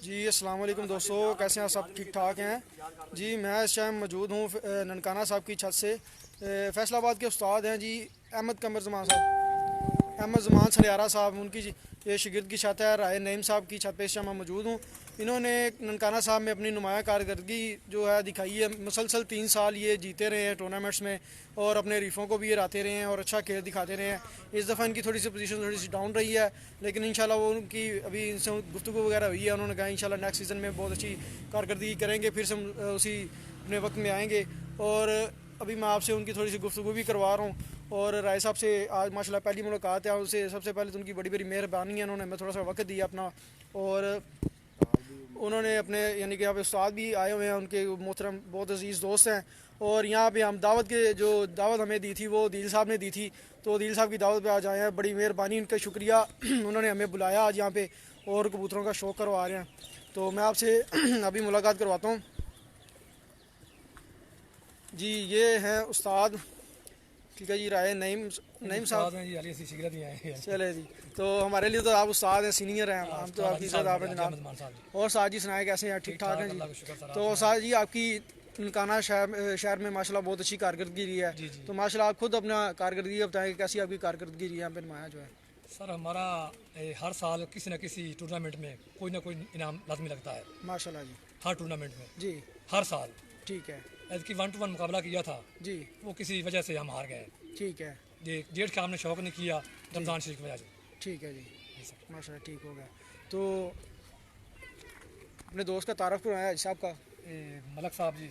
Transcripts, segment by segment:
جی السلام علیکم دوستو، کیسے ہیں آپ؟ سب ٹھیک ٹھاک ہیں؟ جی میں اس ٹائم موجود ہوں ننکانہ صاحب کی چھت سے۔ فیصل آباد کے استاد ہیں جی احمد قمر زمان صاحب، احمد زمان سلیارہ صاحب، ان کی یہ شاگرد کی چھت ہے رائے نعیم صاحب کی چھت پہ اس ٹائم میں موجود ہوں۔ انہوں نے ننکانہ صاحب میں اپنی نمایاں کارکردگی جو ہے دکھائی ہے۔ مسلسل 3 سال یہ جیتے رہے ہیں ٹورنامنٹس میں، اور اپنے ریفوں کو بھی ہراتے رہے ہیں اور اچھا کھیل دکھاتے رہے ہیں۔ اس دفعہ ان کی تھوڑی سی پوزیشن تھوڑی سی ڈاؤن رہی ہے، لیکن انشاءاللہ وہ ان کی ابھی ان سے گفتگو وغیرہ ہوئی ہے، انہوں نے کہا انشاءاللہ نیکسٹ سیزن میں بہت اچھی کارکردگی کریں گے، پھر سے اسی اپنے وقت میں آئیں گے۔ اور ابھی میں آپ سے ان کی تھوڑی سی گفتگو بھی کروا رہا ہوں۔ اور رائے صاحب سے آج ماشاءاللہ پہلی ملاقات ہے، ان سے سب سے پہلے تو ان کی بڑی بڑی مہربانی ہے، انہوں نے ہمیں تھوڑا سا وقت دیا اپنا، اور انہوں نے اپنے یعنی کہ یہاں پہ استاد بھی آئے ہوئے ہیں، ان کے محترم بہت عزیز دوست ہیں۔ اور یہاں پہ ہم دعوت ہمیں دی تھی وہ عدیل صاحب نے دی تھی، تو عدیل صاحب کی دعوت پہ آج آئے ہیں، بڑی مہربانی ان کا شکریہ، انہوں نے ہمیں بلایا آج یہاں پہ اور کبوتروں کا شوق کروا رہے ہیں۔ تو میں آپ سے ابھی ملاقات کرواتا ہوں۔ جی یہ ہیں استاد، ٹھیک ہے جی، رائے نعیم صاحب ہیں جی، علی سی شگرت بھی آئے ہیں۔ چلے جی، تو ہمارے لیے تو آپ استاد ہیں، سینئر ہیں، ہم تو آپ کی عزت آپ ہیں جناب۔ احمد مان صاحب جی، اور ساتھ جی سنائیں کیسے ہیں؟ ٹھیک ٹھاک ہیں جی؟ اللہ کا شکر سر۔ تو ساتھ جی آپ کی ننکانہ شہر میں ماشاءاللہ بہت اچھی کارکردگی رہی ہے، جی جی تو ماشاءاللہ آپ خود اپنا کارکردگی بتائیں کہ کیسی آپ کی کارکردگی رہی ہے یہاں پہ نمایاں جو ہے؟ سر ہمارا ہر سال کسی نہ کسی ٹورنامنٹ میں کوئی نہ کوئی انعام لازمی لگتا ہے، ماشاءاللہ جی۔ ہر ٹورنامنٹ میں، جی ہر سال۔ ٹھیک ہے ایز کی 1 to 1 مقابلہ کیا تھا، جی، وہ کسی وجہ سے ہم ہار گئے۔ ٹھیک ہے یہ جیٹھ کا ہم نے شوق نہیں کیا رمضان شریف کی وجہ سے۔ ٹھیک ہے جی، جی سر۔ ماشاءاللہ ٹھیک ہو گیا۔ تو اپنے دوست کا تعارف کروایا حاجی صاحب کا۔ ملک صاحب جی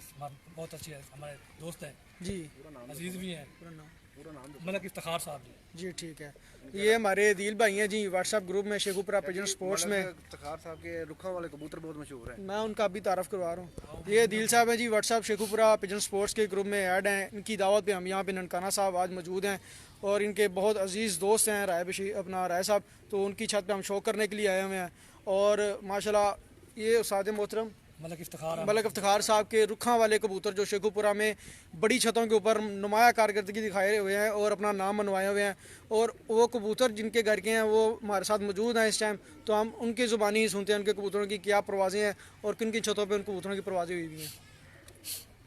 بہت اچھے ہیں، ہمارے دوست ہیں، جی عزیز بھی ہیں، پورا نام؟ ملک افتخار صاحب جی۔ جی ٹھیک ہے، یہ ہمارے عدیل بھائی ہیں جی، واٹس ایپ گروپ میں شیخوپورہ پیجن سپورٹس میں۔ افتخار صاحب کے رکھا والے کبوتر بہت مشہور ہیں، میں ان کا بھی تعارف کروا رہا ہوں۔ یہ عدیل صاحب ہیں ji, WhatsApp Sheikhupura pigeon sports کے گروپ میں ایڈ ہیں، ان کی دعوت پہ ہم یہاں پہ ننکانہ صاحب آج موجود ہیں، اور ان کے بہت عزیز دوست ہیں رائے صاحب، تو ان کی چھت پہ ہم شو کرنے کے لیے آئے ہوئے ہیں۔ اور ماشاءاللہ یہ استاد محترم ملک افتخار صاحب کے رکھاں والے کبوتر جو شیخوپورہ میں بڑی چھتوں کے اوپر نمایاں کارکردگی دکھائے ہوئے ہیں اور اپنا نام منوائے ہوئے ہیں، اور وہ کبوتر جن کے گھر کے ہیں وہ ہمارے ساتھ موجود ہیں اس ٹائم، تو ہم ان کی زبانی ہی سنتے ہیں ان کے کبوتروں کی کیا پروازیں ہیں اور کن کن چھتوں پہ ان کبوتروں کی پروازیں ہوئی ہوئی ہیں۔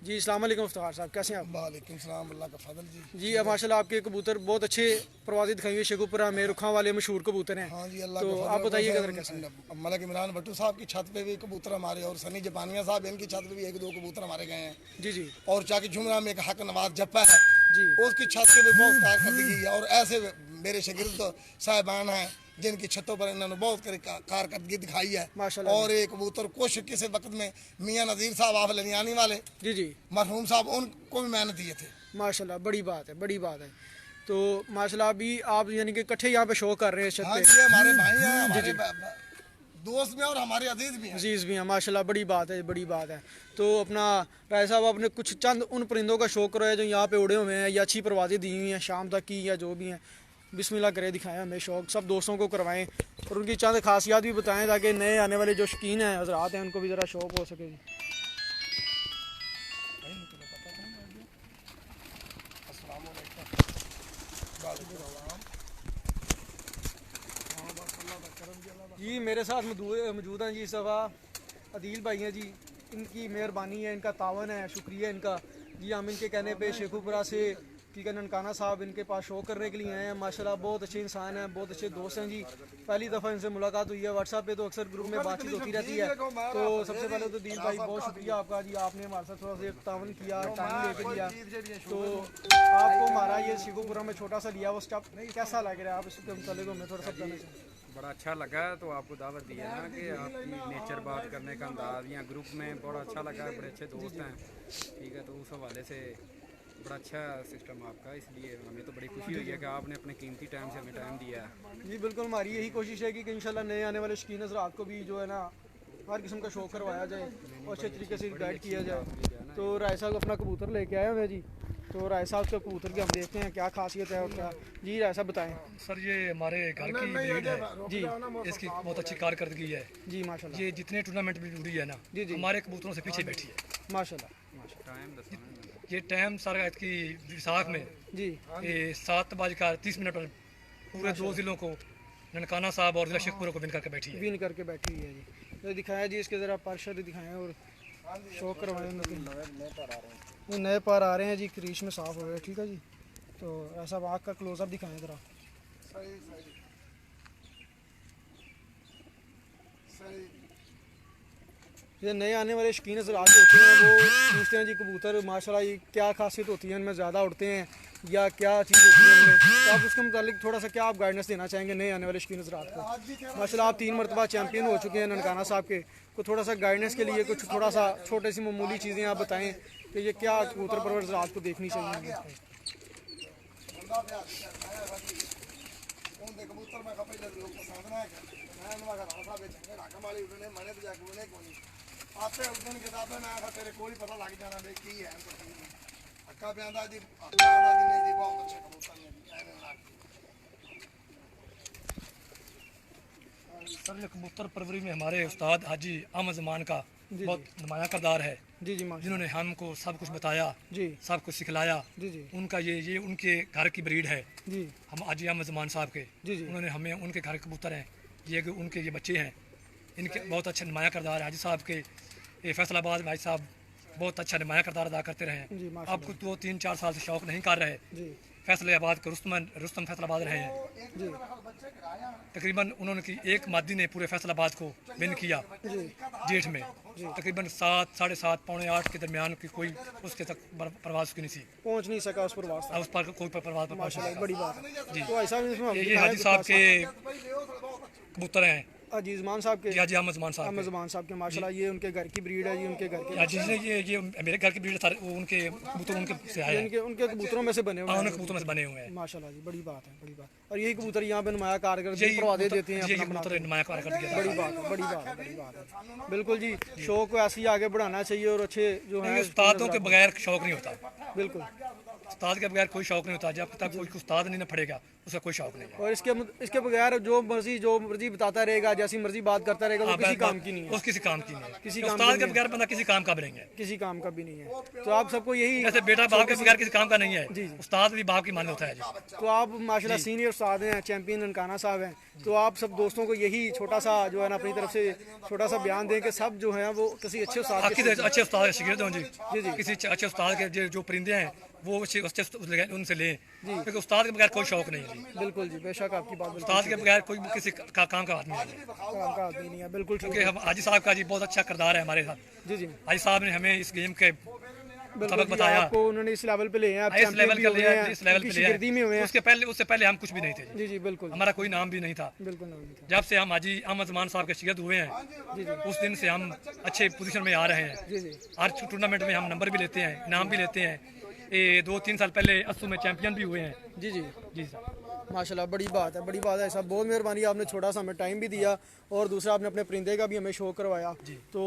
جی السلام علیکم افتخار صاحب، کیسے ہیں آپ؟ وعلیکم السلام، اللہ کا فضل جی۔ جی اب ماشاءاللہ آپ کے کبوتر بہت اچھے پروازیں دکھائی ہوئی شیخوپورہ میں، رکھاں والے مشہور کبوتر ہیں، ہاں جی، اللہ کا تو فضل۔ آپ بتائیے قدر کیسے ہیں؟ ملک عمران بٹو صاحب کی چھت پہ بھی کبوتر ہمارے، اور سنی جپانیہ صاحب ان کی چھت پہ بھی 1-2 کبوتر ہمارے گئے ہیں۔ جی جی اور چاکی جھمرا میں ایک حق نواز جپا ہے، جی اس کی چھت پہ بھی بہت کارکردگی ہے، اور ایسے میرے شاگرد صاحبان ہیں جن کی چھتوں پر انہوں نے بہت کارکردگی دکھائی ہے۔ ماشاءاللہ اور ایک کبوتر کچھ کسی وقت میں میاں نذیر صاحب آپ لنیانی والے جی جی مرحوم صاحب، ان کو بھی محنت دیے تھے۔ ماشاءاللہ بڑی بات ہے، بڑی بات ہے۔ تو ماشاءاللہ ابھی آپ یعنی کہ اکٹھے یہاں پہ شو کر رہے ہیں چھت ہاں پہ؟ جی، ہمارے بھائی ہیں، ہمارے دوست بھی ہیں اور ہمارے عزیز بھی ہیں۔ عزیز بھی ہیں، ماشاءاللہ بڑی بات ہے، بڑی بات ہے۔ تو اپنا رائے صاحب آپ نے کچھ چند ان پرندوں کا شوق کرو ہے جو یہاں پہ اڑے ہوئے ہیں یا اچھی پروازیں دی ہوئی ہیں شام تک کی یا جو بھی ہیں، بسم اللہ کرے دکھائیں ہمیں شوق، سب دوستوں کو کروائیں اور ان کی چند خاصیات بھی بتائیں تاکہ نئے آنے والے جو شوقین ہیں حضرات ہیں ان کو بھی ذرا شوق ہو سکے۔ جی میرے ساتھ موجود ہیں جی اس دفعہ عدیل بھائی ہیں جی، ان کی مہربانی ہے، ان کا تعاون ہے، شکریہ ان کا جی۔ ہم ان کے کہنے پہ شیخوپورہ سے ٹھیک ہے ننکانہ صاحب ان کے پاس شو کرنے کے لیے آئے ہیں، ماشاءاللہ بہت اچھے انسان ہیں، بہت اچھے دوست ہیں جی۔ پہلی دفعہ ان سے ملاقات ہوئی ہے، واٹس ایپ پہ تو اکثر گروپ میں بات چیت ہوتی رہتی ہے۔ تو سب سے پہلے تو عدیل بھائی بہت شکریہ آپ کا جی، آپ نے ہمارے ساتھ تھوڑا سا تعاون کیا، ٹائم لے کے لیا، تو آپ کو ہمارا یہ شیخوپورہ میں چھوٹا سا لیا وہ اسٹیپ کیسا لگ رہا ہے؟ آپ اس کے متعلق ہمیں تھوڑا سا بتانا چاہیں۔ بڑا اچھا لگا ہے، تو آپ کو دعوت دی ہے نا کہ آپ کی نیچر بات کرنے کا انداز یا گروپ میں بڑا اچھا لگا ہے، بڑے اچھے دوست ہیں، ٹھیک ہے، تو اس حوالے سے بڑا اچھا سسٹم آپ کا، اس لیے ہمیں تو بڑی خوشی ہوئی ہے کہ آپ نے اپنے قیمتی ٹائم سے ہمیں ٹائم دیا ہے۔ جی بالکل، ہماری یہی کوشش ہے کہ انشاءاللہ نئے آنے والے شوقین حضرات کو بھی جو ہے نا ہر قسم کا شوق کروایا جائے اور اچھے طریقے سے گائیڈ کیا جائے۔ تو رائے صاحب اپنا کبوتر لے کے آئے ہوئے ہیں جی، تو رائے صاحب کے کبوتر کی ہم دیکھتے ہیں کیا خاصیت ہے اور کیا۔ جی رائے صاحب بتائیں۔ سر یہ ہمارے گھر کی بریڈ ہے جی اس کی بہت اچھی کارکردگی ہے، جی ماشاءاللہ یہ جتنے ٹورنامنٹ بھی اڑی ہے نا جی جی ہمارے کبوتروں سے پیچھے بیٹھی ہے۔ ماشاءاللہ ٹائم دسنا یہ ٹائم سر کی وساخ میں جی 7:30 پر پورے 2 ضلعوں کو ननकाना साहब और जिला शेखपुरा को विन करके बैठी है। विन करके बैठी हुई है जी। तो दिखाया जी इसके ज़रा पार्शद दिखाएं और शो करवाएं उनके। वो नए पर आ रहे हैं जी, क्रीज में साफ हो गए, ठीक है जी। तो ऐसा आँख का क्लोजअप दिखाएं ज़रा। ये नए आने वाले शौकीन हज़रात होते हैं वो पूछते हैं जी कबूतर माशाल्लाह ये क्या खासियत होती है, इनमें ज़्यादा उड़ते हैं या क्या चीज़ होती है इनमें, तो आप उसके मुतालिक थोड़ा सा क्या आप गाइडेंस देना चाहेंगे नए आने वाले शौकीन हज़रात को? माशाल्लाह आप 3 मरतबा चैम्पियन हो चुके हैं ननकाना साहब के, को थोड़ा सा गाइडेंस के लिए कुछ थोड़ा सा छोटे सी मामूली चीज़ें आप बताएँ कि ये क्या कबूतर परवर हज़रात को देखनी चाहिए हमें। कबूतर में कपड़े लोग पसंद ना है मैं उनका रासा पे झंडे ढाका वाली उन्होंने मने तो जाके उन्हें कोनी आते उस दिन किताबें में आया तेरे कोई पता लग जाना बे की है तो अक्का पे आंदा जी अक्का आंदा जी नहीं जी बहुत अच्छा कबूतर ने ऐने लाग सर ये कबूतर परवरी में हमारे उस्ताद हाजी अहमद ज़मान का बहुत नुमाया किरदार है, जी जी माशाल्लाह, जिन्होंने हमको सब कुछ बताया, जी सब कुछ सिखलाया। जी जी उनका ये उनके घर की ब्रीड है, जी हम हाजी अहमद ज़मान साहब के। जी जी उन्होंने हमें उनके घर के कबूतर हैं, ये उनके ये बच्चे हैं, इनके बहुत अच्छा नुमाया किरदार है। हाजी साहब के ये फैसलाबाद में हाजी साहब बहुत अच्छा नुमाया किरदार अदा करते रहे हैं। जी अब माशाल्लाह, कुछ 2-3-4 साल से शौक़ नहीं कर रहे। जी फैसलाबाद के रुस्तम फैसलाबाद रहे हैं। जी तकरीबन उन्होंने की एक मादी ने पूरे फैसलाबाद को विन किया जेठ में। तकरीबन 7, 7:30, पौने 8 के दरमियान की कोई उसके तक प्रवास की नहीं थी, पहुंच नहीं सका उस पर वास्ता। उस पर कोई प्रवास पर पहुंच माशाल्लाह नहीं बड़ी बात है जी। तो ऐसा भी इसमें हम ये दिखाएं हाजी साहब के कबूतर हैं, अजीज मान साहब के, ये हाजी अहमद ज़मान साहब अहमद ज़मान साहब के माशाल्लाह ये उनके घर की ब्रीड है जी, उनके घर के जिसने ये मेरे घर की ब्रीड था, वो उनके कबूतर उनके से आए हैं, उनके उनके कबूतरों में से बने हुए उनके हैं कबूतर में से बने हुए हैं। माशाल्लाह जी, बड़ी बात है, बड़ी बात। और यही कबूतर यहाँ पे नुमाया कारकर्दगी यही परवादे कबूतर- देते हैं ये अपना कबूतर नुमाया कारकर्दगी अदा बड़ी बात है, बड़ी बात है, बड़ी बात है। बिल्कुल जी, शौक को ऐसे ही आगे बढ़ाना चाहिए और अच्छे जो है उस्तादों के बगैर शौक नहीं होता, बिल्कुल। उस्ताद के बगैर कोई शौक नहीं होता। जब तक कोई उस्ताद नहीं ना पड़ेगा उसका कोई शौक नहीं है। और इसके बगैर जो मर्जी बताता रहेगा, जैसी मर्जी बात करता रहेगा, वो किसी काम की नहीं है, वो किसी काम की नहीं है। किसी काम उस्ताद की के नहीं बगैर बंदा किसी काम का भी नहीं है। किसी काम का भी नहीं है। तो आप सबको यही, जैसे बेटा बाप के बगैर किसी काम का नहीं है, जी, जी। उस्ताद भी बाप की मान होता है जी। तो आप माशाल्लाह सीनियर उस्ताद हैं, चैंपियन ननकाना साहब हैं, तो आप सब दोस्तों को यही छोटा सा जो है ना अपनी तरफ से छोटा सा बयान दें कि सब जो है वो किसी अच्छे उस्ताद बाकी के तो अच्छे उस्ताद के शागिर्द हों जी। जी, जी। किसी अच्छे उस्ताद के जो परिंदे हैं वो अच्छे उनसे लें, क्योंकि उस्ताद के बगैर कोई शौक नहीं है जी। बिल्कुल जी, बेशक आपकी बात बिल्कुल उस्ताद के बगैर कोई भी किसी काम का आदमी नहीं है। काम का आदमी नहीं है, बिल्कुल ठीक क्योंकि हम हाजी साहब का जी बहुत अच्छा किरदार है हमारे साथ। जी जी हाजी साहब ने हमें इस गेम के बिल्कुल सबक जी, बताया, आपको उन्होंने इस लेवल पे ले हैं, आप इस चैंपियन लेवल भी के हुए लिए हैं, इस लेवल उनकी पे ले शागिर्दी में हुए हैं। उससे पहले हम कुछ भी नहीं थे जी। जी जी बिल्कुल, हमारा कोई नाम भी नहीं था। बिल्कुल नहीं था। जब से हम हाजी अहमद ज़मान साहब के शागिर्द हुए हैं, उस दिन से हम अच्छे पोजीशन में आ रहे हैं। जी जी हर टूर्नामेंट में हम नंबर भी लेते हैं, इनाम भी लेते हैं। ये 2-3 साल पहले अस्सू में चैंपियन भी हुए हैं जी जी जी सर। माशाल्लाह बड़ी बात है, बड़ी बात है साहब, बहुत मेहरबानी, आपने छोटा सा हमें टाइम भी दिया और दूसरा आपने अपने परिंदे का भी हमें शो करवाया। तो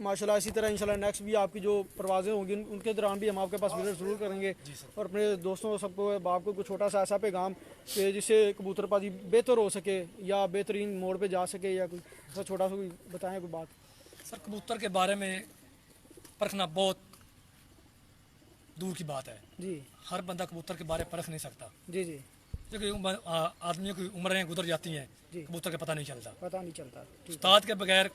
माशाल्लाह इसी तरह इंशाल्लाह नेक्स्ट भी आपकी जो परवाज़ें होंगी उनके दौरान भी हम आपके पास विजिट ज़रूर करेंगे और अपने दोस्तों सबको बाप को कुछ छोटा सा ऐसा पैगाम कि जिससे कबूतरबाजी बेहतर हो सके या बेहतरीन मोड़ पे जा सके, या कोई ऐसा छोटा सा कोई बताएं कोई बात। सर कबूतर के बारे में परखना बहुत दूर की बात है। जी हर बंदा कबूतर के बारे में परख नहीं सकता, जी जी क्योंकि आदमियों की उम्रें गुजर जाती हैं, जी। कबूतर का पता नहीं चलता। पता नहीं चलता, ठीक, उस्ताद के बगैर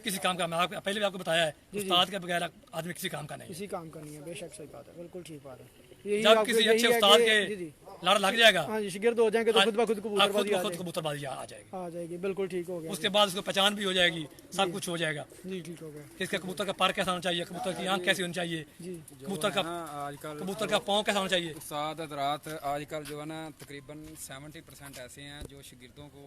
किसी काम का, मैं आपको पहले भी आपको बताया है, उस्ताद के बगैर आदमी किसी काम का नहीं है। किसी काम का नहीं है, बेशक सही बात है, बिल्कुल ठीक बात है। यही जब आपको किसी यही अच्छे है उस्ताद कि- जी के जी लड़ लग जाएगा, हाँ जी, शिगिर्द हो जाएंगे तो खुद ब खुद खुद कबूतरबाजी आ खुद जाएगी, कबूतरबाजी आ जाएगी। आ जाएगी, बिल्कुल ठीक हो गया उसके बाद उसको पहचान भी हो जाएगी, सब कुछ हो जाएगा जी, ठीक हो गया कि इसका कबूतर का पर कैसा होना चाहिए, कबूतर की आंख कैसी होनी चाहिए, जी कबूतर का आजकल कबूतर का पाँव कैसा होना चाहिए। उस्ताद हज़रात आजकल जो है ना तकरीबन 70% ऐसे हैं जो शागिर्दों को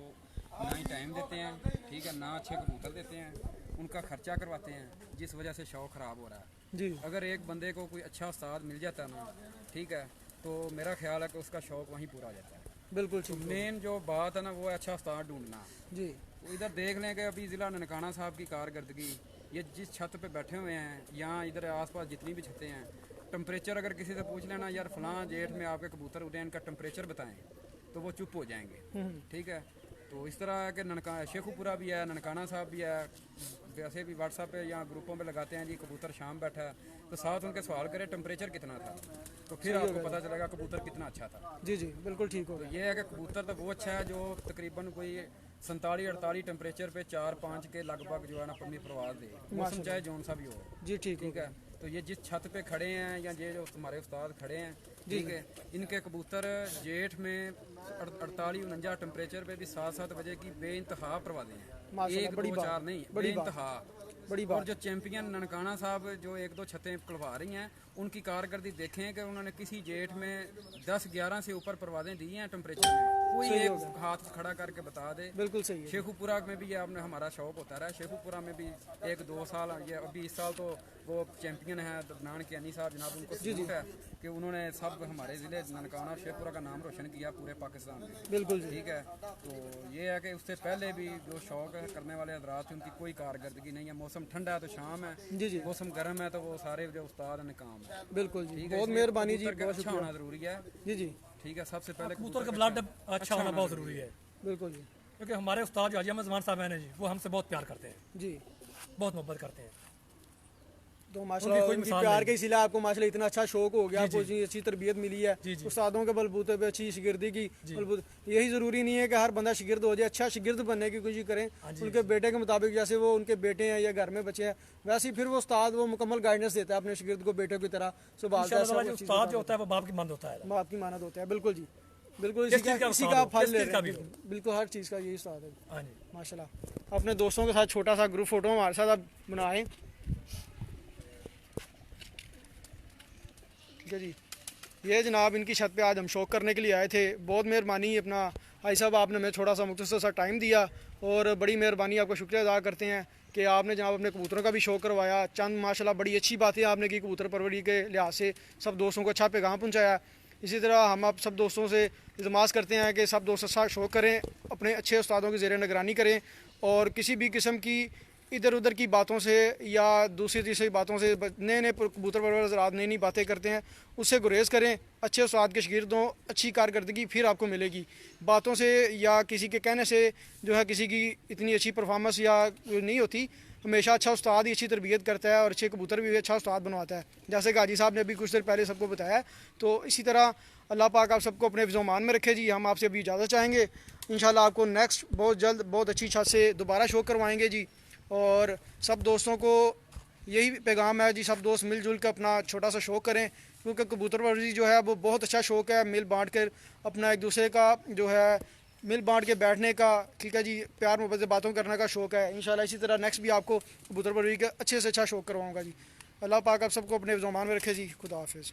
ना ही टाइम देते हैं, ठीक है, ना अच्छे कबूतर देते हैं, उनका खर्चा करवाते हैं, जिस वजह से शौक़ ख़राब हो रहा है। जी अगर एक बंदे को कोई अच्छा उस्ताद मिल जाता है ना, ठीक है, तो मेरा ख्याल है कि उसका शौक़ वहीं पूरा हो जाता है। बिल्कुल ठीक, मेन जो बात है ना वो है अच्छा उस्ताद ढूंढना। जी तो इधर देख लें कि अभी ज़िला ननकाना साहब की कारकर्दगी, ये जिस छत पे बैठे हुए हैं, यहाँ इधर आसपास जितनी भी छतें हैं, टेम्परेचर अगर किसी से पूछ लेना यार फलां जेठ में आपके कबूतर उड़े हैं, इनका टेम्परेचर बताएं, तो वो चुप हो जाएंगे, ठीक है। तो इस तरह के शेखुपुरा भी है, ननकाना साहब भी है, वैसे भी व्हाट्सएप पे या ग्रुपों पे लगाते हैं जी कबूतर शाम बैठा है, तो साथ उनके सवाल करें टेम्परेचर कितना था, तो फिर आपको पता चलेगा कबूतर कितना अच्छा था। जी जी बिल्कुल ठीक हो तो गया। ये है कि कबूतर तो वो अच्छा है जो तकरीबन कोई 47-48 टेम्परेचर पे 4-5 के लगभग जो है ना अपनी परवाज़ दे, मौसम चाहे जौन सा भी हो। जी ठीक ठीक है, तो ये जिस छत पे खड़े हैं या ये जो हमारे उस्ताद खड़े हैं, ठीक है, इनके कबूतर जेठ में 48-49 टेम्परेचर पे भी 7-7 बजे की बेइंतहा परवाज़ें हैं, माशाल्लाह, 1 बड़ी 2 बात, 4 नहीं, बड़ी बात, बेइंतहा। बड़ी और बात। जो चैंपियन ननकाना साहब जो 1-2 छतें खुलवा रही हैं, उनकी कारकर्दगी देखें कि उन्होंने किसी जेठ में 10-11 से ऊपर परवाज़ें दी हैं टेम्परेचर में, कोई एक हाथ खड़ा करके बता दे। बिल्कुल सही है। शेखुपुरा में भी ये आपने हमारा शौक होता रहा, शेखुपुरा में भी 1-2 साल, ये अभी इस साल तो वो चैंपियन है दबनान के अनी साहब जनाब, उनको सल्यूट है कि उन्होंने सब हमारे ज़िले ननकाना और शेखपुरा का नाम रोशन किया पूरे पाकिस्तान में। बिल्कुल जी। ठीक है, तो ये है कि उससे पहले भी जो शौक है करने वाले हजरात उनकी कोई कारकर्दगी नहीं है। मौसम ठंडा है तो शाम है, जी जी मौसम गर्म है तो वो सारे जो उस्ताद हैं काम है। बिल्कुल जी, ठीक है, बहुत इसलिए मेहरबानी जी, कबूतर का बहुत अच्छा शुक्रिया। होना ज़रूरी है। जी जी ठीक है, सबसे पहले कबूतर का ब्लड अच्छा होना बहुत ज़रूरी है, बिल्कुल जी। क्योंकि हमारे उस्ताद जो हाजी अहमद ज़मान साहब हैं जी, वो हमसे बहुत प्यार करते हैं, जी बहुत मोहब्बत करते हैं। तो माशाल्लाह कोई उनकी मिसाल प्यार नहीं। के इसीलिए आपको माशाल्लाह इतना अच्छा शौक हो गया, आपको जी। इतनी अच्छी तरबियत मिली है जी, जी। उस्तादों के बलबूते पे, अच्छी शिगिर्दी की बलबूते। यही ज़रूरी नहीं है कि हर बंदा शिगिर्द हो जाए, अच्छा शिगिर्द बनने की कोशिश करें उनके बेटे के मुताबिक, जैसे वो उनके बेटे हैं या घर में बच्चे हैं, वैसे ही फिर वो उस्ताद वो मुकम्मल गाइडेंस देता है अपने शिगिर्द को बेटे की तरह संभालता है, इंशाअल्लाह सब जो चीज़ उस्ताद जो होता है वो बाप की मानद होता है। बाप की मानद होता है। बिल्कुल जी, बिल्कुल किस इसी चीज़ का का उस्ताद हो, फल किस ले चीज़ का रहे भी हैं। हो। बिल्कुल हर चीज़ का यही उस्ताद है हाँ जी, माशाल्लाह। अपने दोस्तों के साथ छोटा सा ग्रुप फोटो हमारे साथ आप बनाएं। ठीक है जी, ये जनाब इनकी छत पे आज हम शौक करने के लिए आए थे। बहुत मेहरबानी अपना भाई साहब, आपने हमें थोड़ा सा मुख्तसर सा टाइम दिया और बड़ी मेहरबानी, आपका शुक्रिया अदा करते हैं कि आपने जनाब अपने कबूतरों का भी शौक करवाया। चंद माशाल्लाह बड़ी अच्छी बातें आपने की कबूतर परवरी के लिहाज से, सब दोस्तों को अच्छा पैगाम पहुँचाया। इसी तरह हम आप सब दोस्तों से इल्तमास करते हैं कि सब दोस्त अच्छा शौक करें, अपने अच्छे उस्तादों की ज़ेर निगरानी करें और किसी भी किस्म की इधर उधर की बातों से या दूसरी तीसरी बातों से, नए नए कबूतर परवर हज़रात नई नई बातें करते हैं, उससे गुरेज करें। अच्छे उस्ताद के शागिर्दों अच्छी कारकर्दगी फिर आपको मिलेगी। बातों से या किसी के कहने से जो है किसी की इतनी अच्छी परफॉर्मेंस या नहीं होती। हमेशा अच्छा उस्ताद ही अच्छी तरबियत करता है और अच्छे कबूतर भी अच्छा उस्ताद बनवाता है, जैसे कि हाजी साहब ने अभी कुछ देर पहले सबको बताया। तो इसी तरह अल्लाह पाक आप सबको अपने फ़िज़ो-मान में रखे जी। हम आपसे अभी इजाज़त चाहेंगे, इंशाल्लाह आपको नेक्स्ट बहुत जल्द बहुत अच्छी छत से दोबारा शौक करवाएंगे जी। और सब दोस्तों को यही पैगाम है जी, सब दोस्त मिलजुल कर अपना छोटा सा शौक करें, क्योंकि कबूतर परवरी जो है वो बहुत अच्छा शौक है। मिल बांट कर अपना एक दूसरे का जो है मिल बांट के बैठने का, ठीक है जी, प्यार मोहब्बत से बातों करने का शौक है। इंशाल्लाह इसी तरह नेक्स्ट भी आपको कबूतर परवरी का अच्छे से अच्छा शौक करवाऊँगा जी। अल्लाह पाक आप सबको अपने ज़ुबान में रखे जी। खुदा हाफिज़।